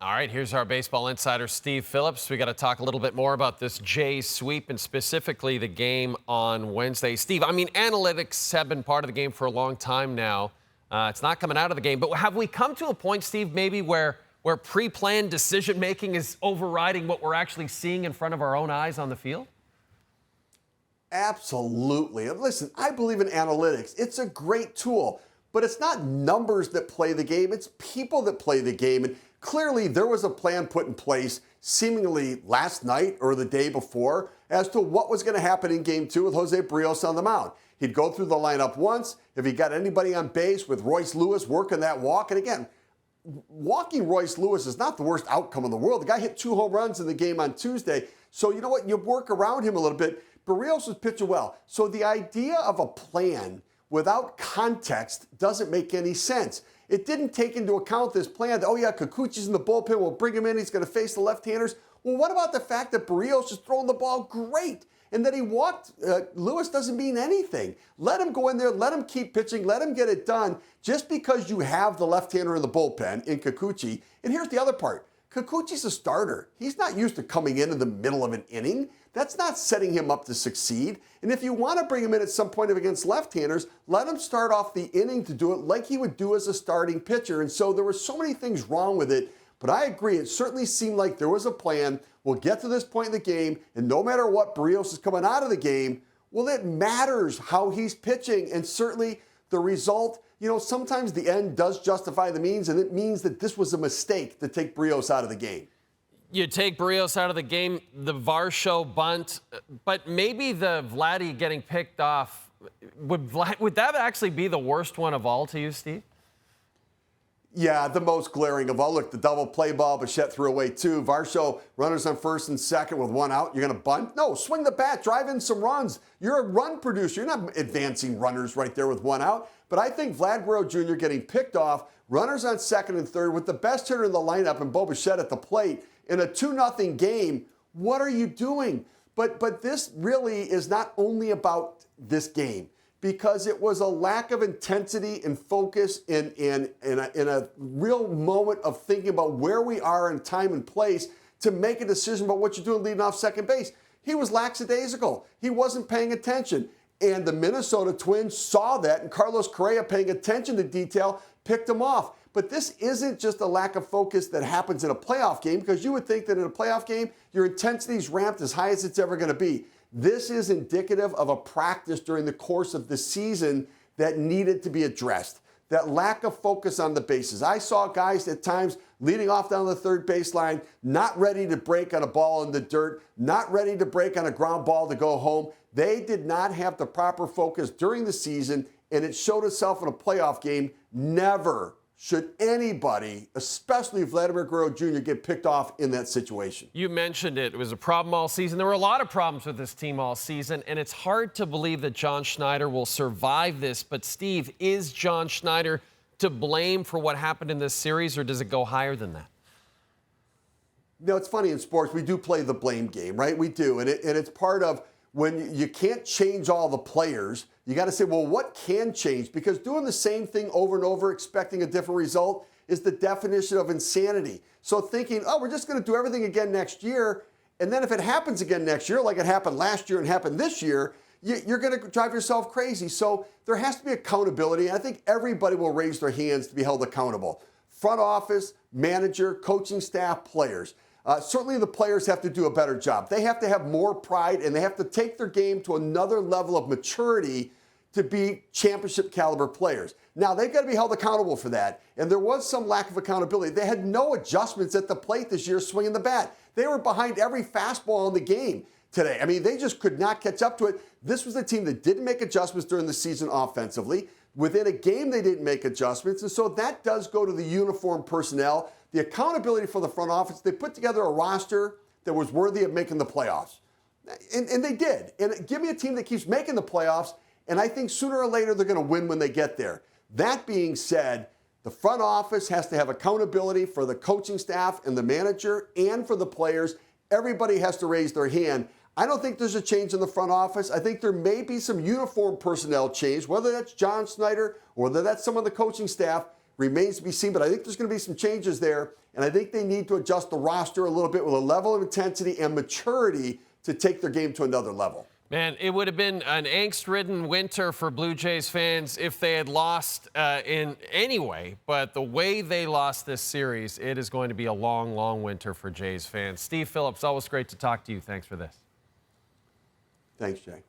All right, here's our baseball insider, Steve Phillips. We got to talk a little bit more about this Jays sweep and specifically the game on Wednesday. Steve, I mean, analytics have been part of the game for a long time now. It's not coming out of the game. But have we come to a point, Steve, maybe where pre-planned decision-making is overriding what we're actually seeing in front of our own eyes on the field? Absolutely. Listen, I believe in analytics. It's a great tool, but it's not numbers that play the game. It's people that play the game. And clearly, there was a plan put in place seemingly last night or the day before as to what was going to happen in Game 2 with Jose Barrios on the mound. He'd go through the lineup once. If he got anybody on base with Royce Lewis working that walk, and again, walking Royce Lewis is not the worst outcome in the world. The guy hit 2 home runs in the game on Tuesday. So you know what? You work around him a little bit. Barrios was pitching well. So the idea of a plan without context doesn't make any sense. It didn't take into account this plan that, oh yeah, Kikuchi's in the bullpen, we'll bring him in, he's going to face the left-handers. Well, what about the fact that Barrios is throwing the ball great and that he walked Lewis doesn't mean anything. Let him go in there, let him keep pitching, let him get it done. Just because you have the left-hander in the bullpen in Kikuchi, and here's the other part. Kikuchi's a starter. He's not used to coming in the middle of an inning. That's not setting him up to succeed. And if you want to bring him in at some point against left-handers, let him start off the inning to do it like he would do as a starting pitcher. And so there were so many things wrong with it. But I agree, it certainly seemed like there was a plan. We'll get to this point in the game, and no matter what, Barrios is coming out of the game. Well, it matters how he's pitching. And certainly the result, sometimes the end does justify the means, and it means that this was a mistake to take Barrios out of the game. You take Barrios out of the game, the Varsho bunt, but maybe the Vladdy getting picked off, would that actually be the worst one of all to you, Steve? Yeah, the most glaring of all. Look, the double play ball, Bichette threw away 2. Varsho, runners on first and second with 1 out. You're going to bunt? No, swing the bat, drive in some runs. You're a run producer. You're not advancing runners right there with 1 out. But I think Vlad Guerrero Jr. getting picked off, runners on second and third with the best hitter in the lineup and Bo Bichette at the plate in a 2-0 game. What are you doing? But this really is not only about this game, because it was a lack of intensity and focus in a real moment of thinking about where we are in time and place to make a decision about what you're doing leading off second base. He was lackadaisical. He wasn't paying attention. And the Minnesota Twins saw that, and Carlos Correa, paying attention to detail, picked him off. But this isn't just a lack of focus that happens in a playoff game, because you would think that in a playoff game, your intensity is ramped as high as it's ever going to be. This is indicative of a practice during the course of the season that needed to be addressed. That lack of focus on the bases. I saw guys at times leading off down the third baseline, not ready to break on a ball in the dirt, not ready to break on a ground ball to go home. They did not have the proper focus during the season, and it showed itself in a playoff game. Never should anybody, especially Vladimir Guerrero Jr., get picked off in that situation. You mentioned it. It was a problem all season. There were a lot of problems with this team all season, and it's hard to believe that John Schneider will survive this. But, Steve, is John Schneider to blame for what happened in this series, or does it go higher than that? It's funny in sports, we do play the blame game, right? We do, and it's part of when you can't change all the players. You got to say, well, what can change? Because doing the same thing over and over, expecting a different result, is the definition of insanity. So thinking, oh, we're just going to do everything again next year, and then if it happens again next year, like it happened last year and happened this year, you're going to drive yourself crazy. So there has to be accountability, and I think everybody will raise their hands to be held accountable. Front office, manager, coaching staff, players. Certainly the players have to do a better job. They have to have more pride, and they have to take their game to another level of maturity to be championship caliber players. Now, they've got to be held accountable for that, and there was some lack of accountability. They had no adjustments at the plate this year swinging the bat. They were behind every fastball in the game today. I mean, they just could not catch up to it. This was a team that didn't make adjustments during the season offensively. Within a game, they didn't make adjustments, and so that does go to the uniform personnel. The accountability for the front office, they put together a roster that was worthy of making the playoffs. And they did. And give me a team that keeps making the playoffs, and I think sooner or later they're going to win when they get there. That being said, the front office has to have accountability for the coaching staff and the manager and for the players. Everybody has to raise their hand. I don't think there's a change in the front office. I think there may be some uniform personnel change, whether that's John Schneider or whether that's some of the coaching staff remains to be seen, but I think there's going to be some changes there. And I think they need to adjust the roster a little bit with a level of intensity and maturity to take their game to another level. Man, it would have been an angst-ridden winter for Blue Jays fans if they had lost in any way. But the way they lost this series, it is going to be a long, long winter for Jays fans. Steve Phillips, always great to talk to you. Thanks for this. Thanks, Jay.